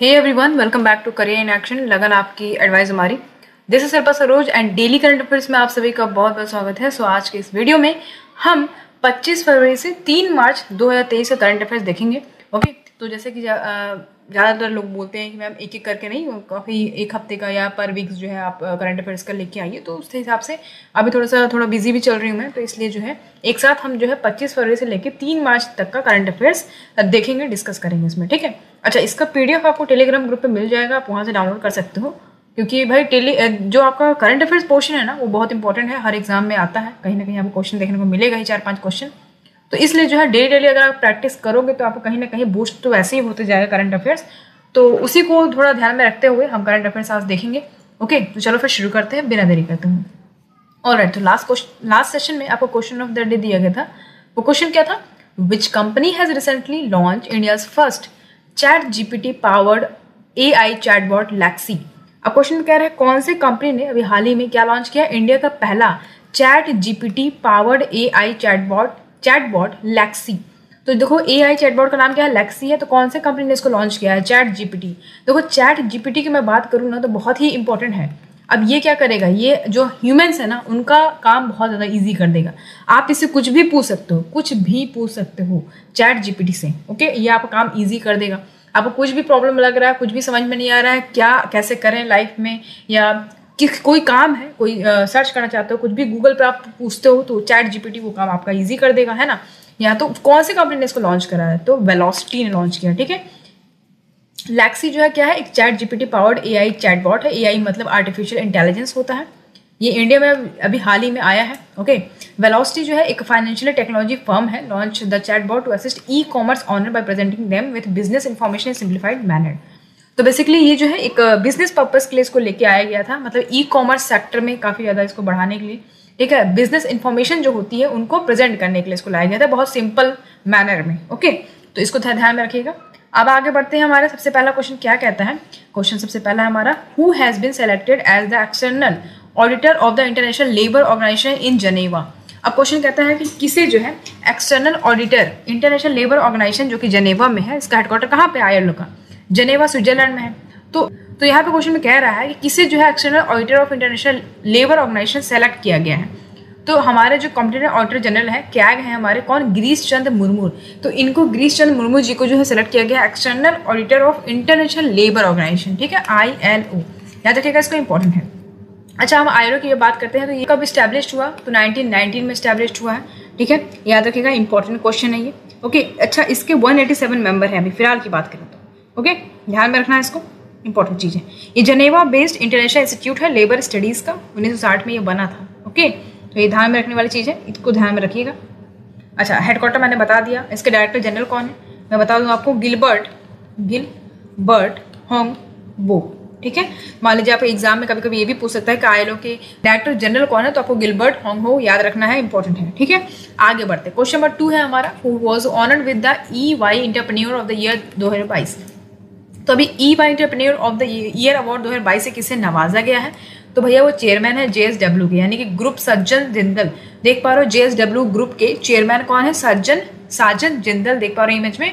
Hey everyone, welcome back to career in action. लगन आपकी advice हमारी। This is Shilpa Saroj and daily current affairs में आप सभी का बहुत बहुत स्वागत है। आज के इस वीडियो में हम 25 फरवरी से 3 मार्च 2023 का करंट अफेयर्स देखेंगे। ओके, तो जैसे कि ज़्यादातर लोग बोलते हैं कि मैम एक एक करके नहीं, काफ़ी एक हफ्ते का या पर वीक्स जो है आप करंट अफेयर्स का लेके आइए। तो उस हिसाब से अभी थोड़ा बिजी भी चल रही हूँ मैं, तो इसलिए जो है एक साथ हम जो है 25 फरवरी से लेके 3 मार्च तक का करंट अफेयर्स देखेंगे, डिस्कस करेंगे इसमें। ठीक है, अच्छा, इसका PDF आपको टेलीग्राम ग्रुप पे मिल जाएगा, आप वहाँ से डाउनलोड कर सकते हो। क्योंकि भाई जो आपका करंट अफेयर्स पोर्शन है ना, वो बहुत इंपॉर्टेंट है, हर एग्जाम में आता है, कहीं ना कहीं आपको क्वेश्चन देखने को मिलेगा ही, 4-5 क्वेश्चन। तो इसलिए जो है डेली अगर आप प्रैक्टिस करोगे तो आपको कहीं ना कहीं बूस्ट तो वैसे ही होते जाएगा करंट अफेयर्स। तो उसी को थोड़ा ध्यान में रखते हुए हम करंट अफेयर्स आज देखेंगे। ओके, तो चलो फिर शुरू करते हैं बिना देरी करते हुए। ऑलराइट, तो लास्ट सेशन में आपको क्वेश्चन ऑफ द डे दिया गया था। वो क्वेश्चन क्या था? Which company has recently launch India's first ChatGPT powered AI chatbot Lexi. अब क्वेश्चन कह रहा है कौन सी कंपनी ने अभी हाल ही में क्या लॉन्च किया? इंडिया का पहला ChatGPT पावर्ड AI चैटबॉट लैक्सी। तो देखो AI चैटबॉट का नाम क्या है? लैक्सी है। तो कौन से कंपनी ने इसको लॉन्च किया है? ChatGPT। देखो ChatGPT की मैं बात करूँ ना तो बहुत ही इंपॉर्टेंट है। अब ये क्या करेगा? ये जो ह्यूमंस है ना, उनका काम बहुत ज़्यादा इजी कर देगा। आप इससे कुछ भी पूछ सकते हो, कुछ भी पूछ सकते हो ChatGPT से। ओके, ये आपका काम इजी कर देगा। आपको कुछ भी प्रॉब्लम लग रहा है, कुछ भी समझ में नहीं आ रहा है, क्या कैसे करें लाइफ में, या कोई काम है, कोई सर्च करना चाहते हो, कुछ भी गूगल पर आप पूछते हो तो ChatGPT वो काम आपका ईजी कर देगा, है ना। या तो कौन सी कंपनी ने इसको लॉन्च करा है? तो वेलोसिटी ने लॉन्च किया। ठीक है, लैक्सी जो है क्या है? एक ChatGPT पावर्ड AI चैटबॉट है। AI मतलब आर्टिफिशियल इंटेलिजेंस होता है। ये इंडिया में अभी हाल ही में आया है। ओके, वेलोसिटी जो है एक फाइनेंशियल टेक्नोलॉजी फर्म है। Launch the chatbot to assist e-commerce owner by presenting them with business information in simplified manner. तो बेसिकली ये जो है एक बिजनेस पर्पस के लिए इसको लेके आया गया था, मतलब ई-कॉमर्स सेक्टर में काफ़ी ज़्यादा इसको बढ़ाने के लिए। ठीक है, बिजनेस इन्फॉर्मेशन जो होती है उनको प्रेजेंट करने के लिए इसको लाया गया था, बहुत सिंपल मैनर में। ओके, तो इसको ध्यान में रखिएगा। अब आगे बढ़ते हैं। हमारा सबसे पहला क्वेश्चन क्या कहता है? क्वेश्चन सबसे पहला हमारा, who has been selected as the external auditor of the International Labour Organisation in Geneva. अब क्वेश्चन कहता है कि किसे जो है external auditor International Labour Organisation जो कि जनेवा में है, इसका हेडक्वार्टर कहाँ पे? आयरलैंड का, जनेवा स्विट्जरलैंड में है। तो यहाँ पे क्वेश्चन में कह रहा है कि किसे जो है external auditor of International Labour Organization select किया गया है। तो हमारे जो कॉम्पिटेंट ऑडिटर जनरल है, कैग है हमारे, कौन? गिरीश चंद्र मुर्मू। तो इनको गिरीश चंद्र मुर्मू जी को जो है सेलेक्ट किया गया external auditor of International Labour Organization. ठीक है, ILO, याद रखिएगा, इसको इंपॉर्टेंट है। अच्छा, हम ILO की बात करते हैं तो ये कब स्टैब्लिश हुआ? तो 1919 में स्टैब्लिश हुआ है। ठीक है, याद रखिएगा, इंपॉर्टेंट क्वेश्चन है ये। ओके, अच्छा, इसके 187 मेंबर हैं अभी फिलहाल की बात करें तो। ओके, ध्यान में रखना है इसको, इंपॉर्टेंट चीज़ है। ये जनेवा बेस्ड इंटरनेशनल इंस्टीट्यूट है लेबर स्टडीज़ का, 1960 में ये बना था। ओके, तो ये ध्यान में रखने वाली चीज़ है, इसको ध्यान में रखिएगा। अच्छा, हेडक्वार्टर मैंने बता दिया। इसके डायरेक्टर जनरल कौन है? मैं बता दूँ आपको, गिलबर्ट होंगबो। ठीक है, मान लीजिए आप एग्जाम में कभी कभी ये भी पूछ सकता है कि ILO के डायरेक्टर जनरल कौन है, तो आपको गिलबर्ट होंगबो याद रखना है, इंपॉर्टेंट है। ठीक है, आगे बढ़ते। क्वेश्चन नंबर 2 है हमारा, who was honoured with the EY entrepreneur of the year 2022। तो अभी EY entrepreneur of the year award 2022 से किसे नवाजा गया है? तो भैया वो चेयरमैन है JSW के, यानी कि ग्रुप सज्जन जिंदल। देख पा रहे हो, JSW ग्रुप के चेयरमैन कौन है? साजन जिंदल। देख पा रहे हो इमेज में,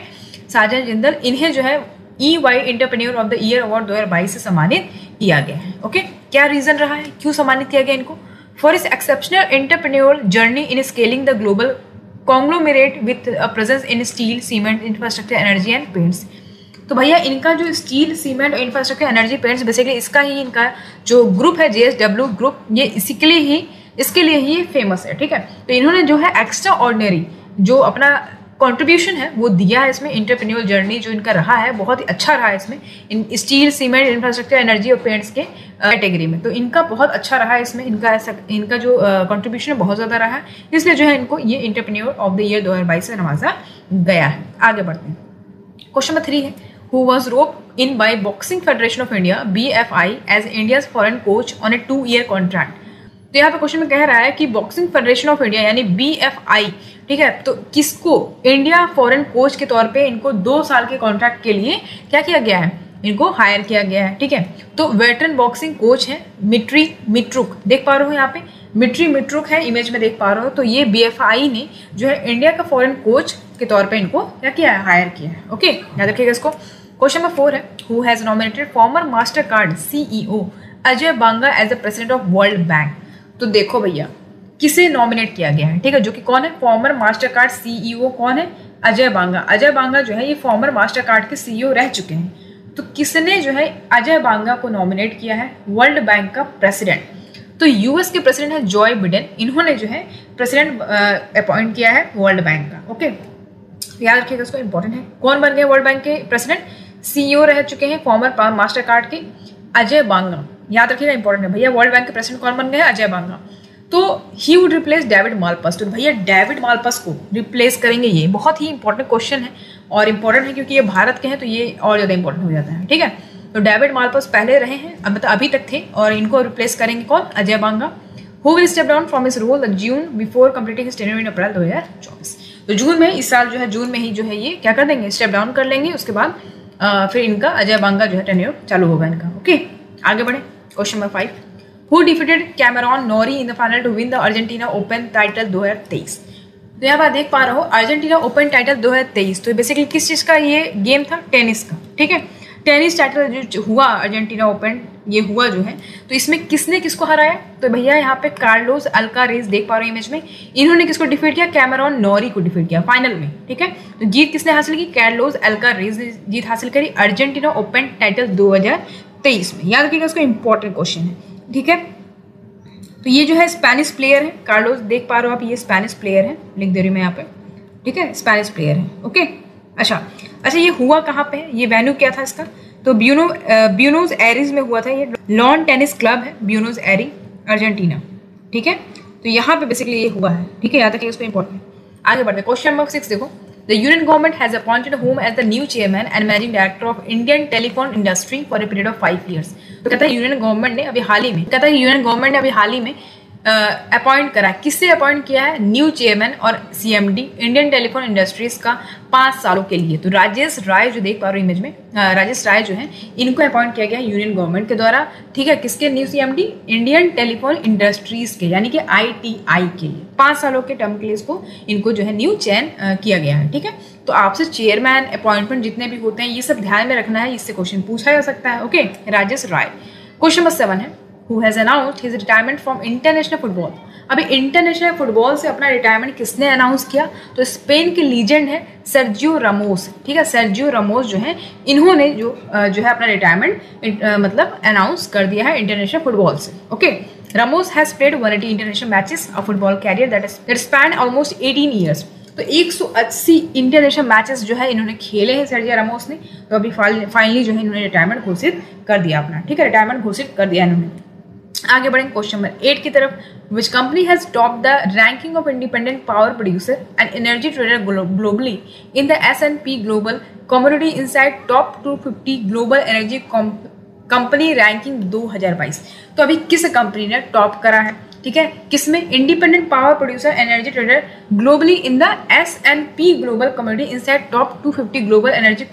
साजन जिंदल। इन्हें जो है EY entrepreneur of the year award 2022 से सम्मानित किया गया है। ओके, क्या रीजन रहा है, क्यों सम्मानित किया गया इनको? फॉर इस exceptional entrepreneur journey in scaling the global conglomerate with a presence in steel, cement, infrastructure, energy and paints. तो भैया इनका जो steel, cement, infrastructure, energy, paints, basically इसका ही, इनका जो ग्रुप है JSW ग्रुप, ये इसके लिए ही फेमस है। ठीक है, तो इन्होंने जो है एक्स्ट्रा ऑर्डिनरी जो अपना कंट्रीब्यूशन है वो दिया है इसमें। एंटरप्रेन्योर जर्नी जो इनका रहा है बहुत ही अच्छा रहा है इसमें, इन स्टील, सीमेंट, इंफ्रास्ट्रक्चर, एनर्जी और पेंट्स के कैटेगरी में। तो इनका बहुत अच्छा रहा है इसमें, इनका जो कंट्रीब्यूशन है बहुत ज़्यादा रहा है, इसलिए जो है इनको ये एंटरप्रेन्योर ऑफ द ईयर 2022 से नवाजा गया है। आगे बढ़ते हैं। क्वेश्चन नंबर 3 है, who was roped in by Boxing Federation of India BFI as India's foreign coach on a 2-year contract। तो यहाँ पे क्वेश्चन में कह रहा है कि बॉक्सिंग फेडरेशन ऑफ इंडिया यानी BFI, ठीक है, तो किसको इंडिया फॉरेन कोच के तौर पे इनको 2 साल के कॉन्ट्रैक्ट के लिए क्या किया गया है? इनको हायर किया गया है। ठीक है, तो वेटरन बॉक्सिंग कोच है मिट्री मिट्रुक। देख पा रहे हो यहाँ पे मिट्री मिट्रुक है, इमेज में देख पा रहे हो। तो ये BFI ने जो है इंडिया का फॉरेन कोच के तौर पे इनको क्या किया है, हायर किया है। ओके, याद रखिएगा इसको। क्वेश्चन नंबर 4 है, who has nominated former Mastercard CEO Ajay Banga as the president of World Bank. तो देखो भैया किसे नॉमिनेट किया गया है, ठीक है, जो कि कौन है, फॉर्मर मास्टर कार्ड CEO कौन है, अजय बांगा। अजय बांगा जो है ये फॉर्मर मास्टर कार्ड के CEO रह चुके हैं। तो किसने जो है अजय बांगा को नॉमिनेट किया है वर्ल्ड बैंक का प्रेसिडेंट? तो यूएस के प्रेसिडेंट है जॉय बिडेन, इन्होंने जो है प्रेसिडेंट अपॉइंट किया है वर्ल्ड बैंक का। ओके, याद रखिएगा इसको, इंपॉर्टेंट है। कौन बन गए वर्ल्ड बैंक के प्रेसिडेंट? CEO रह चुके हैं फॉर्मर मास्टर कार्ड के अजय बांगा। याद रखिएगा, इंपॉर्टेंट है भैया। वर्ल्ड बैंक के प्रेसिडेंट कौन बन गए? अजय बांगा। तो he would replace David Malpass. तो भैया डेविड मालपास को रिप्लेस करेंगे, ये बहुत ही इंपॉर्टेंट क्वेश्चन है और इंपॉर्टेंट है क्योंकि ये भारत के हैं तो ये और ज़्यादा इंपॉर्टेंट हो जाता है, ठीक है। तो डेविड मालपास पहले रहे हैं, अब मतलब अभी तक थे, और इनको रिप्लेस करेंगे कौन? Ajay Banga. Who will step down from his role June before completing his tenure in April 2024। तो जून में, इस साल जो है जून में ही जो है ये क्या कर देंगे, स्टेप डाउन कर लेंगे। उसके बाद फिर इनका अजय बांगा जो है टेन्योर चालू होगा इनका। ओके, आगे बढ़े। Question number 5, who defeated Cameron Norrie in the final to win the Argentina Open title 2023। तो यहाँ पर देख पा रहे हो अर्जेंटीना ओपन टाइटल 2023। तो बेसिकली किस चीज़ का ये गेम था? टेनिस का, ठीक है। टेनिस टाइटल जो हुआ अर्जेंटीना ओपन, ये हुआ जो है, तो इसमें किसने किसको हराया? तो भैया यहाँ पे कार्लोस अल्कारेज, देख पा रहे हो इमेज में, इन्होंने किसको डिफीट किया? कैमेरॉन नोरी को डिफीट किया फाइनल में, ठीक है। तो जीत किसने हासिल की? कार्लोस अल्कारेज ने जीत हासिल करी अर्जेंटीना ओपन टाइटल 2023 में। याद रखिएगा, इसको इंपॉर्टेंट क्वेश्चन है, ठीक है। तो ये जो है स्पेनिश प्लेयर है कार्लोस, देख पा रहे हो आप, ये स्पेनिश प्लेयर है, लिख दे रही हूँ मैं यहाँ पे, ठीक है, स्पेनिश प्लेयर है। ओके, अच्छा, ये हुआ कहाँ पे है? ये वेन्यू क्या था इसका? तो ब्यूनोस एरिस में हुआ था। ये लॉन टेनिस क्लब है ब्यूनोस एरी, अर्जेंटीना, ठीक है। तो यहाँ पे बेसिकली ये हुआ है, ठीक है, याद रखिए, इसको इंपॉर्टेंट। आगे बढ़ते हैं। क्वेश्चन नंबर 6 देखो, the Union government has appointed whom as the new chairman and managing director of Indian Telephone Industry for a period of 5 years। तो कहता है यूनियन गवर्नमेंट ने अभी हाल ही में अपॉइंट करा। किससे अपॉइंट किया है? न्यू चेयरमैन और CMD इंडियन टेलीफोन इंडस्ट्रीज का 5 सालों के लिए। तो राजेश राय जो देख पा रहे हो इमेज में, राजेश राय जो है, इनको अपॉइंट किया गया है यूनियन गवर्नमेंट के द्वारा, ठीक है। किसके? New CMD Indian telephone industries के, यानी कि ITI के लिए 5 सालों के टर्म के लिए इनको जो है न्यू चयन किया गया है, ठीक है। तो आपसे चेयरमैन अपॉइंटमेंट जितने भी होते हैं ये सब ध्यान में रखना है, इससे क्वेश्चन पूछा जा सकता है। ओके, राजेश राय। क्वेश्चन नंबर 7 है, who has announced his retirement from international football। अभी इंटरनेशनल फुटबॉल से अपना रिटायरमेंट किसने अनाउंस किया? तो स्पेन के लीजेंड है सर्जियो रामोस, ठीक है। सर्जियो रामोस जो है, इन्होंने जो है अपना रिटायरमेंट मतलब अनाउंस कर दिया है इंटरनेशनल फुटबॉल से। Okay, Ramos has played 180 international matches of football career that span almost 18 years। तो 180 इंटरनेशनल मैचेस जो है इन्होंने खेले हैं सर्जियो रामोस ने। तो अभी फाइनली जो है इन्होंने रिटायरमेंट घोषित कर दिया अपना, ठीक है, रिटायरमेंट घोषित कर दिया इन्होंने। आगे बढ़ेंगे क्वेश्चन नंबर 8 की तरफ, विच company has top the ranking of independent power producer and energy trader globally in the S&P global commodity inside top 250 global energy company ranking 2022। तो अभी किस कंपनी ने टॉप करा है, ठीक है, किसमें? Independent power producer energy trader globally in the S&P global commodity inside top 250 global energy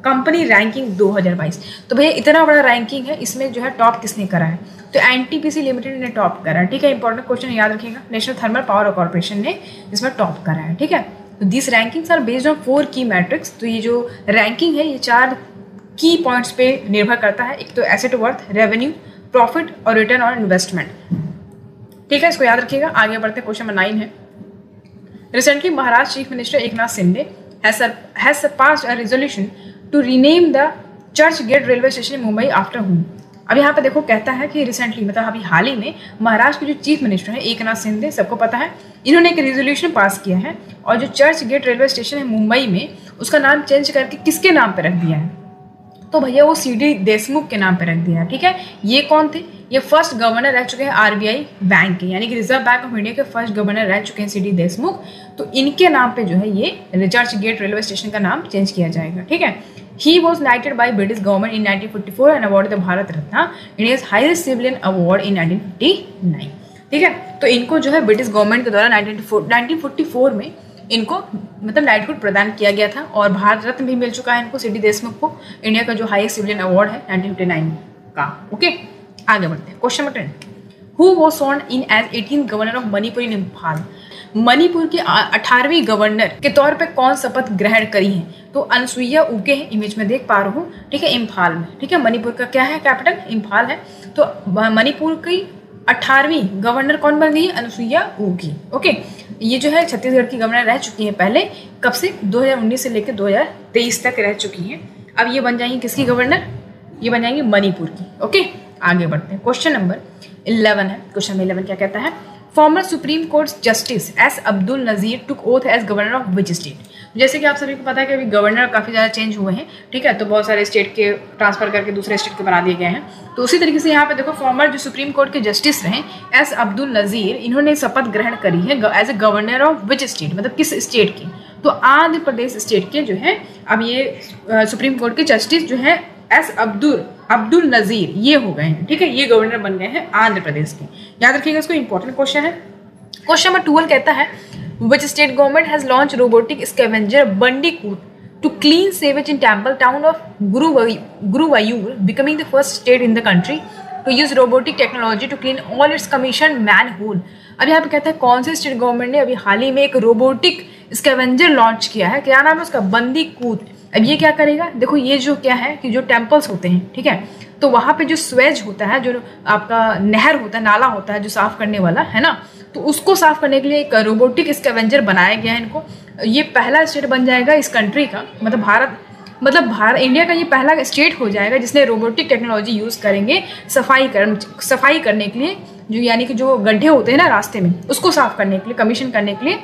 company ranking 2022। तो भैया इतना बड़ा रैंकिंग है, इसमें जो है टॉप किसने करा है? तो NTPC लिमिटेड ने टॉप करा है, ठीक है। इंपॉर्टेंट क्वेश्चन याद रखिएगा, नेशनल थर्मल पावर कॉर्पोरेशन ने इसमें टॉप करा है, ठीक है। तो this rankings are based on 4 key matrix. तो ये जो रैंकिंग है ये 4 की पॉइंट्स पे निर्भर करता है। एक तो एसेट वर्थ, रेवेन्यू, प्रॉफिट और रिटर्न ऑन इन्वेस्टमेंट, ठीक है, इसको याद रखिएगा। आगे बढ़ते हैं, क्वेश्चन नंबर 9 है, recently Maharashtra chief minister Eknath Shinde has surpassed a resolution to rename the Churchgate railway station Mumbai after whom. अब यहाँ पे देखो कहता है कि रिसेंटली मतलब अभी हाल ही में महाराष्ट्र के जो चीफ मिनिस्टर है एकनाथ शिंदे, सबको पता है, इन्होंने एक रेजोल्यूशन पास किया है और जो चर्च गेट रेलवे स्टेशन है मुंबई में उसका नाम चेंज करके किसके नाम पे रख दिया है? तो भैया वो CD देशमुख के नाम पे रख दिया है, ठीक है। ये कौन थे? ये फर्स्ट गवर्नर रह चुके हैं RBI बैंक के, यानी कि रिजर्व बैंक ऑफ इंडिया के फर्स्ट गवर्नर रह चुके हैं CD देशमुख। तो इनके नाम पे जो है ये चर्च गेट रेलवे स्टेशन का नाम चेंज किया जाएगा, ठीक है। He was knighted by British government in 1944 and awarded the Bharat Ratna, India's highest civilian award in 1959, ठीक है। तो इनको जो है ब्रिटिश गवर्नमेंट के द्वारा 1944 में इनको मतलब नाइटहुड प्रदान किया गया था और भारत रत्न भी मिल चुका है इनको CD देशमुख को, इंडिया का जो हाईएस्ट सिविलियन अवार्ड है 1959 का। ओके, आगे बढ़ते हैं। क्वेश्चन नंबर 10, हु वाज स्worn in as 18th governor of Manipur in Imphal. Manipur की 18वीं गवर्नर के तौर पे कौन शपथ ग्रहण करी है? तो अनुसुईया उइके है, इमेज में देख पा रहा हूँ, ठीक है, इम्फाल में। ठीक है, मणिपुर का क्या है कैपिटल? इम्फाल है। तो मणिपुर की 18वीं गवर्नर कौन बन गई है? अनुसुईया उइके। ओके, ये जो है छत्तीसगढ़ की गवर्नर रह चुकी है पहले, कब से? 2019 से लेकर 2023 तक रह चुकी हैं। अब ये बन जाएंगी किसकी गवर्नर? ये बन जाएंगी मणिपुर की। ओके, आगे बढ़ते हैं। क्वेश्चन नंबर 11 है। क्वेश्चन 11 क्या कहता है? Former Supreme Court justice S Abdul Nazeer took oath as governor of which state? जैसे कि आप सभी को पता है कि अभी गवर्नर काफ़ी ज़्यादा चेंज हुए हैं, ठीक है, तो बहुत सारे स्टेट के ट्रांसफर करके दूसरे स्टेट के बना दिए गए हैं। तो उसी तरीके से यहाँ पे देखो, फॉर्मर जो सुप्रीम कोर्ट के जस्टिस रहे एस अब्दुल नजीर, इन्होंने शपथ ग्रहण करी है as a governor of which state, मतलब किस स्टेट की? तो आंध्र प्रदेश स्टेट के जो है अब ये सुप्रीम कोर्ट के जस्टिस जो है एस अब्दुल नजीर, ये हो गए हैं। ठीक है, ये गवर्नर बन गए हैं आंध्र प्रदेश के। याद रखिएगा, इसको इंपॉर्टेंट क्वेश्चन है। क्वेश्चन नंबर 12 कहता है which state government has launch robotic scavenger bandicoot to clean sewage in temple town of Guruvayur, becoming the first state in the country to use robotic technology to clean all its commission manhole. अब यहाँ पे कहता है कौन से state government ने अभी हाल ही में एक रोबोटिक स्कैवेंजर लॉन्च किया है? क्या नाम है उसका? बंदीकूट। अब ये क्या करेगा? देखो, ये जो क्या है कि जो टेम्पल्स होते हैं, ठीक है, तो वहाँ पे जो स्वेज होता है, जो आपका नहर होता है, नाला होता है जो साफ करने वाला है ना, तो उसको साफ करने के लिए एक रोबोटिक स्कैवेंजर बनाया गया है इनको। ये पहला स्टेट बन जाएगा इस कंट्री का, मतलब भारत इंडिया का ये पहला स्टेट हो जाएगा जिसने रोबोटिक टेक्नोलॉजी यूज़ करेंगे सफाई करने के लिए, जो यानी कि जो गड्ढे होते हैं ना रास्ते में, उसको साफ करने के लिए, कमीशन करने के लिए,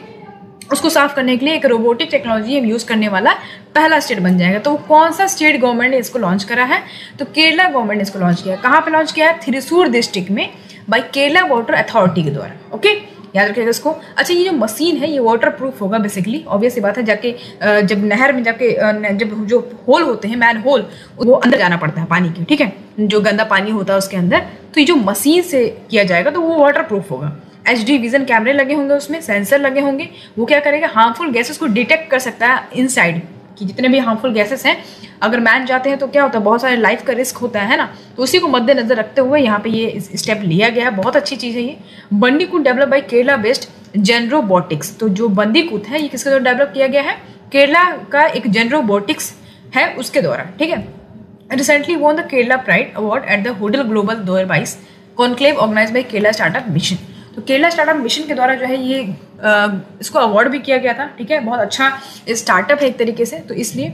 उसको साफ करने के लिए एक रोबोटिक टेक्नोलॉजी हम यूज़ करने वाला पहला स्टेट बन जाएगा। तो कौन सा स्टेट गवर्नमेंट ने इसको लॉन्च करा है? तो केरला गवर्नमेंट ने इसको लॉन्च किया है। कहाँ पे लॉन्च किया है? थ्रिसूर डिस्ट्रिक्ट में बाय केरला वाटर अथॉरिटी के द्वारा। ओके, याद रखिएगा इसको। अच्छा, ये जो मशीन है ये वाटर प्रूफ होगा बेसिकली, ऑब्वियस सी बात है। जाके जब नहर में जाके जब जो होल होते हैं, मैन होल, वो अंदर जाना पड़ता है पानी के, ठीक है, जो गंदा पानी होता है उसके अंदर, तो ये जो मशीन से किया जाएगा तो वो वाटर प्रूफ होगा। HD विजन कैमरे लगे होंगे, उसमें सेंसर लगे होंगे, वो क्या करेगा? हार्मफुल गैसेस को डिटेक्ट कर सकता है इनसाइड कि जितने भी हार्मफुल गैसेस हैं, अगर मैन जाते हैं तो क्या होता है, बहुत सारे लाइफ का रिस्क होता है ना, तो उसी को मद्देनजर रखते हुए यहाँ पे ये स्टेप लिया गया है। बहुत अच्छी चीज़ है ये। बंदीकूट डेवलप बाई केरला बेस्ड जेनरोबोटिक्स। तो जो बंदीकूट है ये किसके द्वारा डेवलप किया गया है? केरला का एक जेनरोबोटिक्स है उसके द्वारा। ठीक है, recently won the Kerala pride award at the Huddle Global 2022 conclave organise by Kerala startup mission. तो केरला स्टार्टअप मिशन के द्वारा जो है ये इसको अवार्ड भी किया गया था। ठीक है, बहुत अच्छा स्टार्टअप है एक तरीके से, तो इसलिए।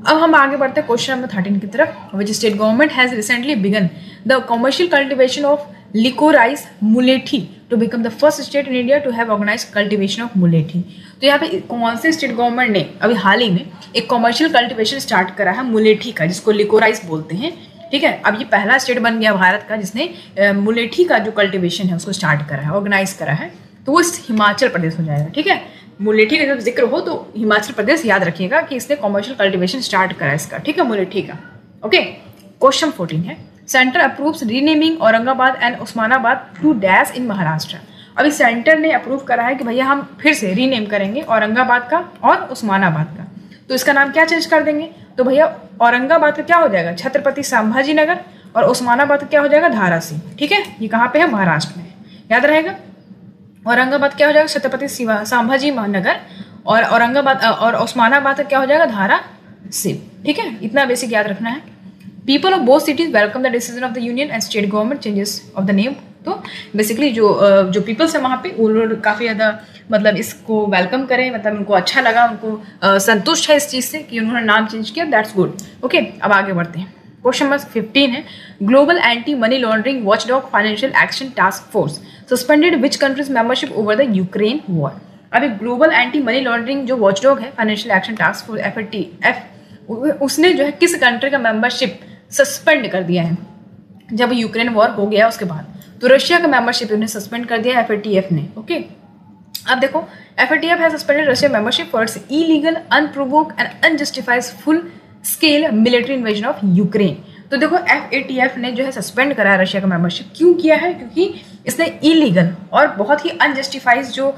अब हम आगे बढ़ते हैं क्वेश्चन नंबर 13 की तरफ। Which state government has recently begun the commercial cultivation of liquorice मुलेठी to become the first state in India to have organise cultivation of मुलेठी। तो यहाँ पे कौन से स्टेट गवर्नमेंट ने अभी हाल ही में एक कमर्शियल कल्टिवेशन स्टार्ट करा है मुलेठी का, जिसको लिकोराइस बोलते हैं। ठीक है, अब ये पहला स्टेट बन गया भारत का जिसने मुलेठी का जो कल्टिवेशन है उसको स्टार्ट करा है, ऑर्गेनाइज करा है। तो वो हिमाचल प्रदेश हो जाएगा। ठीक है, मुलेठी का जब जिक्र हो तो हिमाचल प्रदेश याद रखिएगा कि इसने कमर्शियल कल्टिवेशन स्टार्ट करा है इसका। ठीक है, मुलेठी का। ओके, क्वेश्चन 14 है, centre approves renaming Aurangabad and Osmanabad to dash in Maharashtra. अभी सेंटर ने अप्रूव करा है कि भैया हम फिर से रीनेम करेंगे औरंगाबाद का और उस्मानाबाद का। तो इसका नाम क्या चेंज कर देंगे? तो भैया औरंगाबाद का क्या हो जाएगा? छत्रपति संभाजी नगर, और उस्मानाबाद का क्या हो जाएगा? धारासी। ठीक है, ये कहाँ पे है? महाराष्ट्र में। याद रहेगा, औरंगाबाद क्या हो जाएगा? छत्रपति संभाजी नगर, और औरंगाबाद और उस्मानाबाद का क्या हो जाएगा? धारासी। ठीक है, इतना बेसिक याद रखना है। People of both cities welcome the decision of the union and state government changes of the name. तो बेसिकली जो पीपल्स है वहाँ पे वो लोग काफ़ी ज़्यादा मतलब इसको वेलकम करें, मतलब उनको अच्छा लगा, उनको संतुष्ट है इस चीज़ से कि उन्होंने नाम चेंज किया। That's good. ओके, अब आगे बढ़ते हैं। क्वेश्चन नंबर 15 है, global anti money laundering watchdog financial action task force suspended which countries membership over the Ukraine war. अभी ग्लोबल एंटी मनी लॉन्ड्रिंग जो वॉचडॉग है financial action task force FATF, उसने जो है किस कंट्री का मेंबरशिप सस्पेंड कर दिया है जब यूक्रेन वॉर हो गया उसके बाद? तो रशिया का मेंबरशिप उन्हें सस्पेंड कर दिया FATF ने। ओके, अब देखो, FATF has suspended Russia membership for its illegal, unprovoked and unjustified full scale military invasion of Ukraine. तो देखो, FATF ने जो है सस्पेंड करा है रशिया का मेंबरशिप। क्यों किया है? क्योंकि इसने इलीगल और बहुत ही अनजस्टिफाइड जो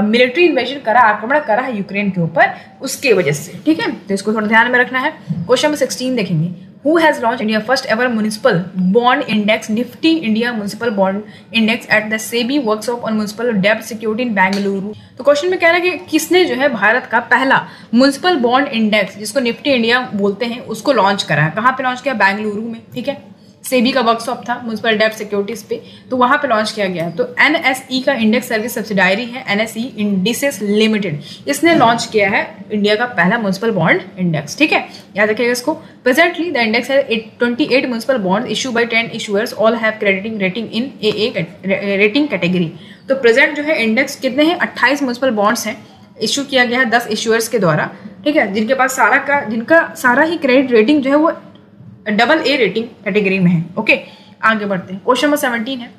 मिलिट्री इन्वेजन करा, आक्रमण करा है यूक्रेन के ऊपर, उसके वजह से। ठीक है, तो इसको थोड़ा ध्यान में रखना है। क्वेश्चन नंबर 16 देखेंगे, Who has launched India first ever municipal bond index Nifty India Municipal Bond Index at the SEBI workshop on municipal debt security in Bengaluru. तो क्वेश्चन में कह रहा है कि किसने जो है भारत का पहला म्युनिसिपल बॉन्ड इंडेक्स जिसको निफ्टी इंडिया बोलते हैं उसको लॉन्च करा है। कहाँ पे लॉन्च किया? बेंगलुरु में। ठीक है, सेबी का वर्कशॉप था म्युनिसिपल डेब्ट सिक्योरिटीज पे, तो वहां पे लॉन्च किया गया। तो एनएसई का इंडेक्स सर्विस सब्सिडायरी है एनएसई इंडिसेस लिमिटेड, इसने लॉन्च किया है इंडिया का पहला म्युनिसिपल बॉन्ड इंडेक्स। ठीक है, याद रखिएगा इसको। प्रेजेंटली द इंडेक्स है 28 municipal bond issue bye 10 issuers, all have crediting rating in AA rating category. तो प्रेजेंट जो है इंडेक्स कितने हैं? 28 म्युनिसिपल बॉन्ड्स हैं, इशू किया गया है 10 इशूअर्स के द्वारा। ठीक है, जिनका सारा ही क्रेडिट रेटिंग जो है वो AA रेटिंग कैटेगरी में है। ओके, आगे बढ़ते हैं। क्वेश्चन नंबर 17 है,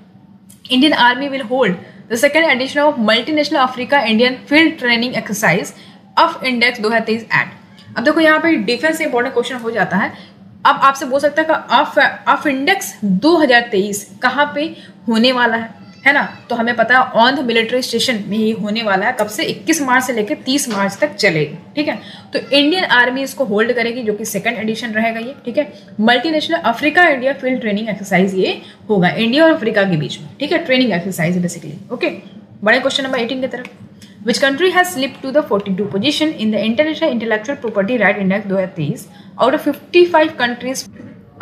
Indian army will hold the second edition of multinational Africa Indian field training exercise AFINDEX 2023 at. अब देखो यहाँ पे डिफेंस से इंपॉर्टेंट क्वेश्चन हो जाता है। अब आपसे बोल सकता है कि अफ इंडेक्स 2023 कहाँ पे होने वाला है ना? तो हमें पता है ऑन द मिलिट्री स्टेशन में ये होने वाला है। कब से? 21 मार्च से लेकर 30 मार्च तक चलेगा। ठीक है, तो इंडियन आर्मी इसको होल्ड करेगी, जो कि सेकंड एडिशन रहेगा ये। ठीक है, multinational Africa India field training exercise ये होगा इंडिया और अफ्रीका के बीच में। ठीक है, ट्रेनिंग एक्सरसाइज बेसिकली। ओके, बड़े क्वेश्चन नंबर 18 की तरफ। Which country has slipped to the 42 position in the international intellectual property right index 2023 out of 55 countries.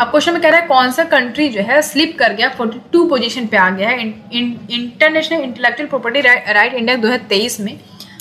अब क्वेश्चन में कह रहा है कौन सा कंट्री जो है स्लिप कर गया, 42 पोजीशन पे आ गया है international intellectual property right index 2023 में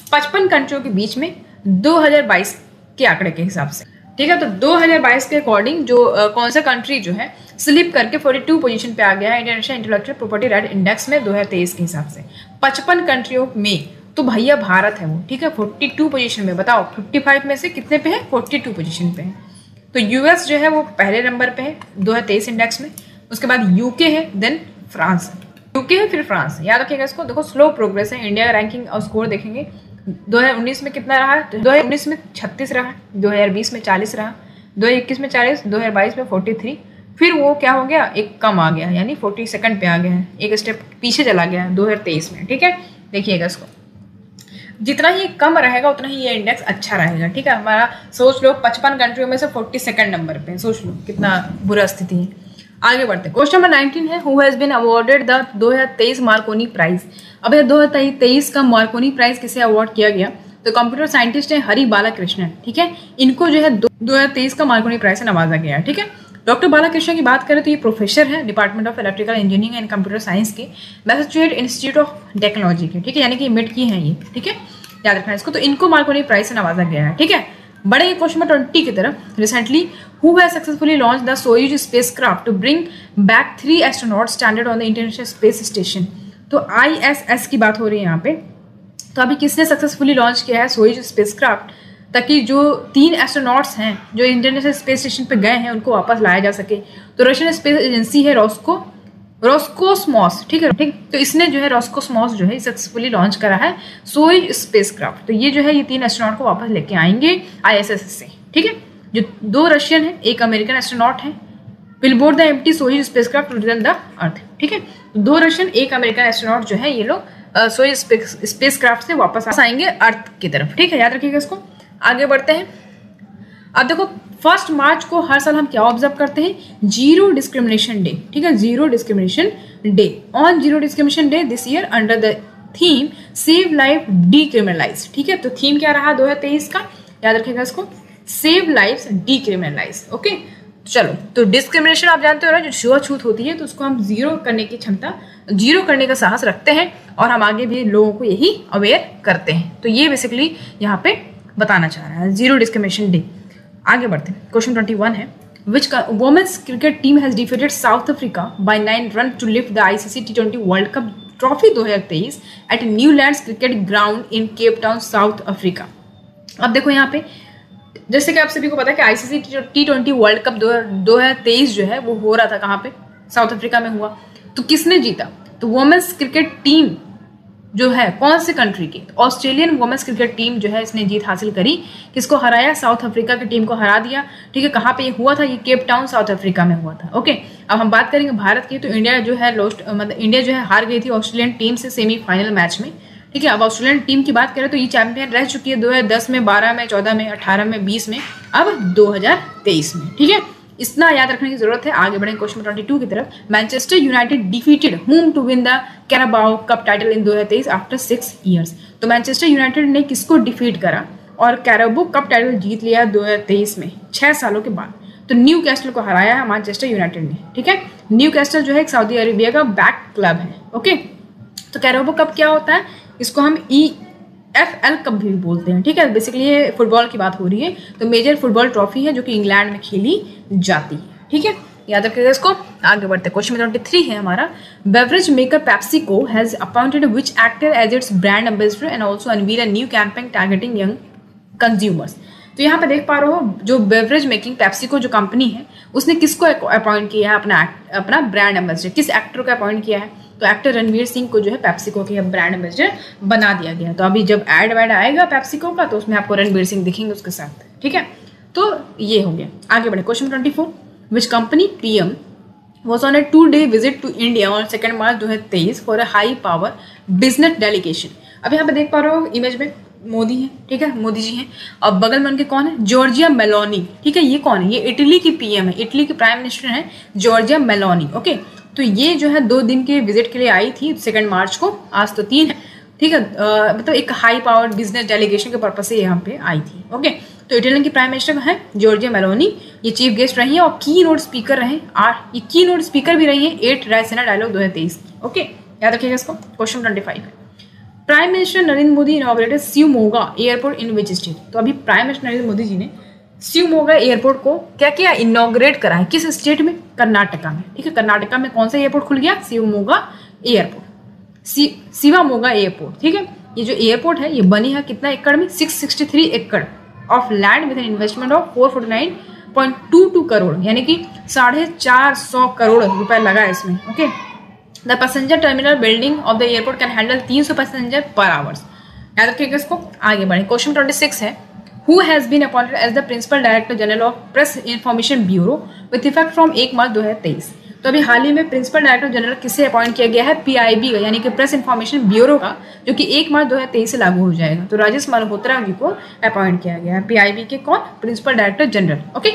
55 कंट्रियों के बीच में 2022 के आंकड़े के हिसाब से। ठीक है, तो 2022 के अकॉर्डिंग जो कौन सा कंट्री जो है स्लिप करके 42 पोजीशन पे आ गया है international intellectual property right index में 2023 के हिसाब से 55 कंट्रियों में, तो भैया भारत है वो। ठीक है, 42 पोजीशन में। बताओ 55 में से कितने पे है? 42 पोजीशन पे है। तो यूएस जो है वो पहले नंबर पे है 2023 इंडेक्स में, उसके बाद यूके है, देन फ्रांस। यूके है फिर फ्रांस, याद रखिएगा इसको। देखो स्लो प्रोग्रेस है। इंडिया का रैंकिंग और स्कोर देखेंगे 2019 में कितना रहा है? 2019 में 36 रहा, 2020 में 40 रहा, 2021 में 40, 2022 में 43, फिर वो क्या हो गया? एक कम आ गया, यानी 42nd पे आ गया है, एक स्टेप पीछे चला गया है 2023 में। ठीक है, देखिएगा इसको। जितना ही कम रहेगा उतना ही ये इंडेक्स अच्छा रहेगा। ठीक है, हमारा सोच लो 55 कंट्रियों में से 42nd नंबर पे, सोच लो कितना बुरा स्थिति है। आगे बढ़ते हैं। क्वेश्चन नंबर 19 है, who has been awarded the 2023 Marconi prize. अब यह 2023 का मार्कोनी प्राइज किसे अवार्ड किया गया? तो कंप्यूटर साइंटिस्ट है हरि बालाकृष्णन। ठीक है, इनको जो है 2023 का मार्कोनी प्राइज से नवाजा गया है। ठीक है, डॉक्टर बालाकृष्णन की बात करें तो ये प्रोफेसर है department of electrical engineering and computer science के, मैसेच्यूसेट्स इंस्टीट्यूट ऑफ टेक्नोलॉजी के। ठीक है, यानी कि मिड की हैं ये। ठीक है, याद रखना इसको। तो इनको मार्कोनी प्राइज से नवाजा गया है। ठीक है, बड़े क्वेश्चन नंबर 20 की तरफ। Recently who has successfully launch the Soyuz spacecraft to bring back 3 astronauts standard on the international space station. तो ISS की बात हो रही है यहाँ पे। तो अभी किसने सक्सेसफुली लॉन्च किया है सोयूज स्पेसक्राफ्ट, ताकि जो 3 एस्ट्रोनॉट्स हैं जो इंटरनेशनल स्पेस स्टेशन पे गए हैं उनको वापस लाया जा सके। तो रशियन स्पेस एजेंसी है रोस्कोस्मॉस। ठीक है, ठीक। तो इसने जो है रोस्कोस्मॉस जो है सक्सेसफुली लॉन्च करा है सोयूज स्पेसक्राफ्ट। तो ये जो है ये 3 एस्ट्रोनॉट को वापस लेके आएंगे ISS से। ठीक है, जो 2 रशियन है, 1 अमेरिकन एस्ट्रोनॉट है। Will board the empty Soyuz spacecraft to return the earth. ठीक है, 2 रशियन 1 अमेरिकन एस्ट्रोनॉट जो है ये लोग सोयूज स्पेसक्राफ्ट से वापस आएंगे अर्थ की तरफ। ठीक है, याद रखिएगा इसको। आगे बढ़ते हैं। अब देखो 1 मार्च को हर साल हम क्या ऑब्जर्व करते हैं? Zero discrimination day. ठीक है, zero discrimination day. On zero discrimination day this year under the theme save life decriminalise. ठीक है, तो थीम क्या रहा 2023 का? याद रखिएगा इसको, सेव लाइफ डीक्रिमिनलाइज। ओके, चलो। तो डिस्क्रिमिनेशन आप जानते हो ना, जो छुआछूत होती है, तो उसको हम जीरो करने की क्षमता, जीरो करने का साहस रखते हैं और हम आगे भी लोगों को यही अवेयर करते हैं। तो ये बेसिकली यहाँ पे बताना चाह रहा है, जीरो डिस्क्रिमिनेशन डे। आगे बढ़ते हैं। क्वेश्चन 21 है, which women's cricket team has defeated South Africa by 9 run to lift the ICC T20 World Cup trophy 2023 at Newlands Cricket Ground in Cape Town South Africa. अब देखो यहाँ पे, जैसे कि आप सभी को पता है कि ICC T20 वर्ल्ड कप 2023 जो है वो हो रहा था कहाँ पे? साउथ अफ्रीका में हुआ। तो किसने जीता? तो वुमेन्स क्रिकेट टीम जो है कौन से कंट्री की? ऑस्ट्रेलियन वुमेन्स क्रिकेट टीम जो है इसने जीत हासिल करी। किसको हराया? साउथ अफ्रीका की टीम को हरा दिया। ठीक है, कहाँ पे ये हुआ था? ये केप टाउन साउथ अफ्रीका में हुआ था। ओके, अब हम बात करेंगे भारत की। तो इंडिया जो है इंडिया जो है हार गई थी ऑस्ट्रेलियन टीम से सेमीफाइनल मैच में। ठीक है, अब ऑस्ट्रेलियन टीम की बात करें तो ये चैंपियन रह चुकी है 2010 में, 12 में, 14 में, 18 में, 20 में, अब 2023 में। ठीक है, इतना याद रखने की जरूरत है। आगे बढ़े क्वेश्चन 22 की तरफ। Manchester United defeated whom to win the Carabao cup title in 2023 after 6 years. तो मैनचेस्टर यूनाइटेड ने किसको डिफीट करा और कैराबाओ कप टाइटल जीत लिया 2023 में 6 सालों के बाद? तो न्यू कैस्टल को हराया है मैनचेस्टर यूनाइटेड ने। ठीक है, न्यू कैस्टल जो है एक सऊदी अरेबिया का बैक क्लब है। ओके, तो कैराबाओ कप क्या होता है? इसको हम EFL कप भी बोलते हैं। ठीक है, बेसिकली ये फुटबॉल की बात हो रही है। तो मेजर फुटबॉल ट्रॉफी है जो कि इंग्लैंड में खेली जाती है। ठीक है, याद रखिएगा इसको। आगे बढ़ते क्वेश्चन 23 है हमारा। Beverage maker PepsiCo has appointed which actor as its brand ambassador and also unveil a new campaign targeting young consumers. तो यहाँ पे देख पा रहे हो जो बेवरेज मेकिंग पेप्सिको जो कंपनी है उसने किसको अपॉइंट किया है अपना ब्रांड एम्बेसडर? किस एक्टर को अपॉइंट किया है? तो एक्टर रणवीर सिंह को जो है पेप्सिको के ब्रांड एम्बेसडर बना दिया गया। तो अभी जब एड वैड आएगा पेप्सिको का तो उसमें आपको रणवीर सिंह दिखेंगे उसके साथ। ठीक है, तो ये हो गया। आगे बढ़े question 24। Which company PM was on a 2-day visit to India on 2 March 2023 for a high power business delegation। अब यहाँ पे देख पा रहे हो इमेज में मोदी है। ठीक है, मोदी जी हैं। और बगल में उनके कौन है? Giorgia Meloni. ठीक है, ये कौन है? ये इटली की PM है, इटली के प्राइम मिनिस्टर हैं जॉर्जिया मेलोनी। ओके, तो ये जो है 2 दिन के विजिट के लिए आई थी 2 मार्च को। आज तो 3 है। ठीक है, मतलब एक हाई पावर बिजनेस डेलीगेशन के पर्पज से यहाँ पे आई थी। ओके, तो इटालियन की प्राइम मिनिस्टर है जॉर्जिया मेलोनी। ये चीफ गेस्ट रही है और की नोट स्पीकर रहे। ये की नोट स्पीकर भी रही है 8 रायसेना डायलॉग 2023। ओके, याद रखिएगा इसको। क्वेश्चन 25 है। Prime minister Narendra Modi inaugurated Shivamogga airport in which state? तो अभी प्राइम मिनिस्टर नरेंद्र मोदी जी ने शिवमोगा एयरपोर्ट को क्या किया? इनॉग्रेट करा है। किस स्टेट में? कर्नाटका में। ठीक है, कर्नाटका में कौन सा एयरपोर्ट खुल गया? Shivamogga airport, Shivamogga airport. ठीक है, ये जो एयरपोर्ट है ये बनी है कितना एकड़ में? 663 एकड़ of land with an investment of 449.22 crore, यानी कि 450 करोड़ रुपए लगा इसमें। Okay, the passenger terminal building of the airport can handle 300 passenger पर आवर्स। याद रखिएगा इसको। आगे बढ़े क्वेश्चन 26 है। Who has been appointed as the Principal Director General of Press Information Bureau with effect from 1 मार्च 2023? तो अभी हाल ही में प्रिंसिपल डायरेक्टर जनरल किसे अपॉइंट किया गया है? PIB का, यानी कि प्रेस इन्फॉर्मेशन ब्यूरो का, जो कि 1 मार्च 2023 से लागू हो जाएगा। तो राजेश मल्होत्रा जी को अपॉइंट किया गया है। PIB के कौन? Principal director general. ओके,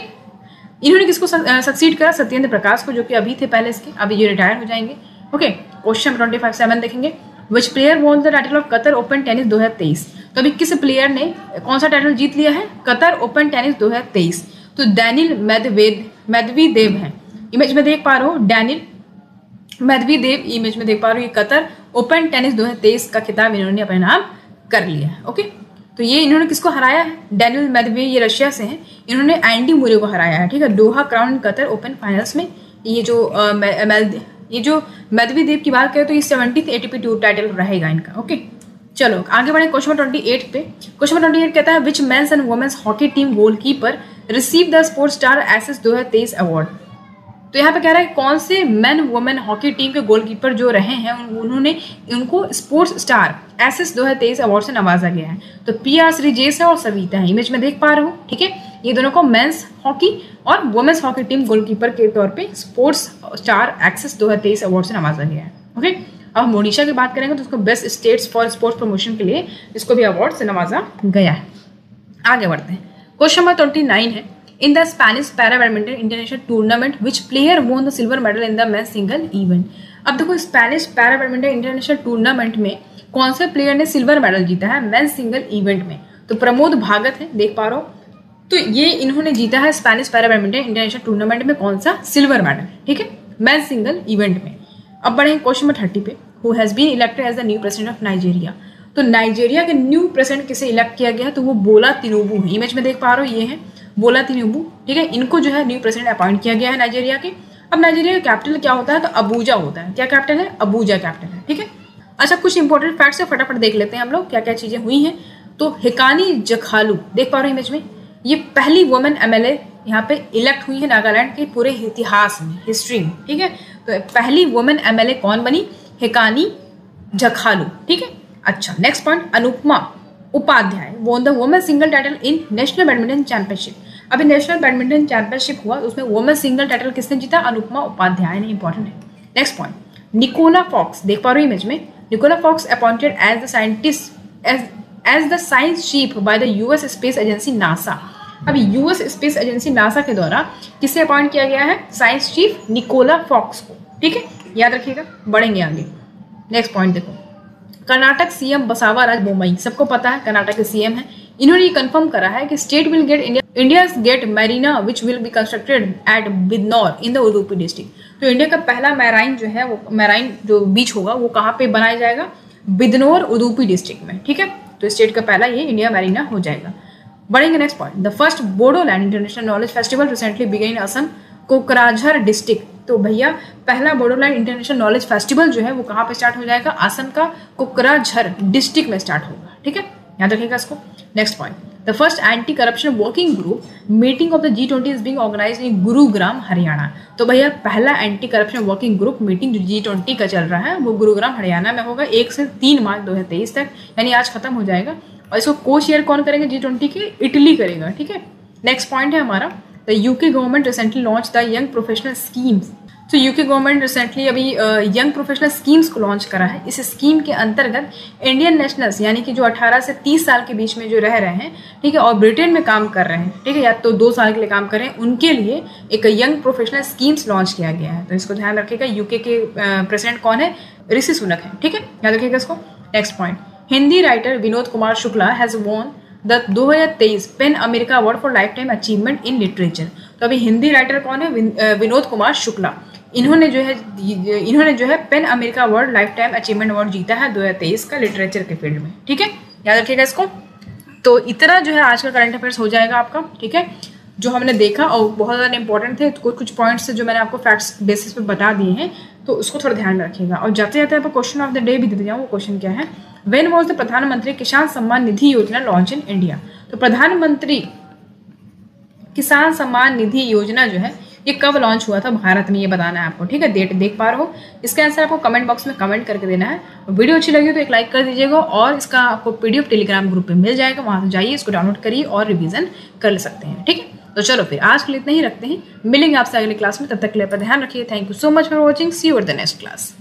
इन्होंने किसको सक्सीड करा? सत्येंद्र प्रकाश को, जो कि अभी थे पहले इसके, अभी ये रिटायर हो जाएंगे। ओके, क्वेश्चन 25-7 देखेंगे। विच player won the title of Qatar open tennis 2023? तो अभी किस प्लेयर ने कौन सा टाइटल जीत लिया है? Qatar open tennis 2023। तो डैनिल मेदवेदेव है। इमेज में देख पा रहे हो डैनिल मेदवेदेव, इमेज में देख पा रहे हो। ये कतर ओपन टेनिस 2023 का खिताब इन्होंने अपने नाम कर लिया है। ओके, तो ये इन्होंने किसको हराया है? डैनिल मेदवेदेव, ये रशिया से हैं। इन्होंने एंडी मुरे को हराया है। ठीक है, दोहा क्राउन कतर ओपन फाइनल्स में। ये जो मेदवेदेव की बात करें तो ये 70th ATP टूर टाइटल रहेगा इनका। ओके, चलो आगे बढ़े क्वेश्चन 28 पे। क्वेश्चन 28 कहता है which men's and women's hockey team goalkeeper receive the sports star aces 2023 award? तो यहाँ पे कह रहा है कौन से मेन वुमेन हॉकी टीम के गोलकीपर जो रहे हैं उन्होंने उनको स्पोर्ट्स स्टार एसेस 2023 अवार्ड से नवाजा गया है। तो PR श्रीजेश है और सविता है। इमेज में देख पा रहे हो। ठीक है, ये दोनों को मेंस हॉकी और वुमेन्स हॉकी टीम गोलकीपर के तौर पे स्पोर्ट्स स्टार एक्सेस 2023 अवार्ड से नवाजा गया है। ओके, अब हम ओडिशा की बात करेंगे तो उसको best states for sports promotion के लिए इसको भी अवार्ड से नवाजा गया है। आगे बढ़ते हैं। क्वेश्चन नंबर 29 है। In the Spanish para badminton international tournament which player won the silver medal in the men's single event? अब देखो Spanish para badminton international tournament में कौन से प्लेयर ने सिल्वर मेडल जीता है मेंस सिंगल इवेंट में? तो प्रमोद भागत है, देख पा रहे हो। तो ये इन्होंने जीता है Spanish para badminton international tournament में कौन सा? Silver medal. ठीक है, मेंस सिंगल इवेंट में। अब बढ़े क्वेश्चन नंबर 30 पे। Who has been elected as the new president of Nigeria? तो नाइजीरिया के न्यू प्रेसिडेंट किसे इलेक्ट किया गया है? तो वो बोला तिनुबू है। इमेज में देख पा रहे हो, ये है बोला तिनुबू। ठीक है, इनको जो है न्यू प्रेसिडेंट अपॉइंट किया गया है नाइजीरिया के। अब नाइजीरिया का कैपिटल क्या होता है? तो अबूजा होता है। क्या कैपिटल है? अबूजा कैपिटल है। ठीक है, अच्छा कुछ इंपॉर्टेंट फैक्ट्स है, फटाफट देख लेते हैं हम लोग क्या क्या चीजें हुई हैं। तो हिकानी जखालू देख पा रहे हो इमेज में, ये पहली वुमेन MLA यहाँ पे इलेक्ट हुई है नागालैंड के पूरे इतिहास में, हिस्ट्री में। ठीक है, तो पहली वुमेन MLA कौन बनी? हिकानी जखालू। ठीक है, अच्छा next point. Anupama Upadhyaya won the women single title in national badminton championship. अभी नेशनल बैडमिंटन चैंपियनशिप हुआ, उसमें वुमेन सिंगल टाइटल किसने जीता? अनुपमा उपाध्याय ने। इंपॉर्टेंट है। नेक्स्ट पॉइंट, निकोला फॉक्स देख पा रहे हो इमेज में। Nicola Fox appointed as the scientist as the science chief by the US space agency NASA। अब यूएस स्पेस एजेंसी नासा के द्वारा किसे अपॉइंट किया गया है? साइंस चीफ निकोला फॉक्स को। ठीक है, याद रखिएगा, बढ़ेंगे आगे। नेक्स्ट पॉइंट देखो, कर्नाटक सीएम बसवराज बोम्मई, सबको पता है कर्नाटक के सीएम है। इन्होंने ये कंफर्म करा है कि state will get India's get marina which will be constructed at Bidnoor in the Udupi district. तो इंडिया का पहला मैराइन जो है, वो मैराइन जो बीच होगा वो कहाँ पे बनाया जाएगा? बिदनौर उडुपी डिस्ट्रिक्ट में। ठीक है, तो स्टेट का पहला ये इंडिया मैरीना हो जाएगा। बढ़ेंगे next point, the first Bodoland international knowledge festival recently began in Assam Kokrajhar district. तो भैया पहला बोडोलैंड इंटरनेशनल नॉलेज फेस्टिवल जो है वो कहाँ पे स्टार्ट हो जाएगा? असम का कोकराझार डिस्ट्रिक्ट में स्टार्ट होगा। ठीक है, याद रखिएगा इसको। Next point, the first anti corruption working group meeting of the G20 is being organised in Gurugram Haryana. तो भैया पहला anti corruption working group meeting जो G20 का चल रहा है वो गुरुग्राम हरियाणा में होगा 1 से 3 मार्च 2023 तक, यानी आज खत्म हो जाएगा। और इसको को शेयर कौन करेंगे G20 के? इटली करेगा। ठीक है, नेक्स्ट पॉइंट है हमारा, the UK government recently launch the young professional schemes. तो यूके गवर्नमेंट रिसेंटली अभी यंग प्रोफेशनल स्कीम्स को लॉन्च करा है। इस स्कीम के अंतर्गत इंडियन नेशनल्स यानी कि जो 18 से 30 साल के बीच में जो रह रहे हैं, ठीक है, और ब्रिटेन में काम कर रहे हैं, ठीक है, या तो 2 साल के लिए काम कर रहे हैं, उनके लिए एक यंग प्रोफेशनल स्कीम्स लॉन्च किया गया है। तो इसको ध्यान रखिएगा। यूके के प्रेसिडेंट कौन है? ऋषि सुनक है। ठीक है, याद रखिएगा इसको। Next point, Hindi writer Vinod Kumar Shukla has won the 2023 PEN America award for lifetime achievement in literature. तो अभी हिंदी राइटर कौन है? विनोद कुमार शुक्ला। इन्होंने जो है PEN America award lifetime achievement award जीता है 2023 का लिटरेचर के फील्ड में। ठीक है, याद रखिएगा इसको। तो इतना जो है आज का करंट अफेयर्स हो जाएगा आपका। ठीक है, जो हमने देखा और बहुत ज़्यादा इंपॉर्टेंट थे, तो कुछ पॉइंट्स जो मैंने आपको फैक्ट्स बेसिस पे बता दिए हैं, तो उसको थोड़ा ध्यान में रखिएगा। और जाते जाते आपको क्वेश्चन ऑफ द डे भी दे जाऊँ। वो क्वेश्चन क्या है? व्हेन वाज द प्रधानमंत्री किसान सम्मान निधि योजना लॉन्च इन इंडिया। तो प्रधानमंत्री किसान सम्मान निधि योजना जो है ये कब लॉन्च हुआ था भारत में, ये बताना है आपको। ठीक है, डेट देख पा रहे हो, इसका आंसर आपको कमेंट बॉक्स में कमेंट करके देना है। वीडियो अच्छी लगी तो एक लाइक कर दीजिएगा, और इसका आपको PDF टेलीग्राम ग्रुप पे मिल जाएगा, वहां से जाइए, इसको डाउनलोड करिए और रिवीजन कर सकते हैं। ठीक है, तो चलो फिर आज के लिए इतना ही रखते हैं, मिलेंगे आपसे अगले क्लास में। तब तक के लिए ध्यान रखिए। Thank you so much for watching, see you at the next class.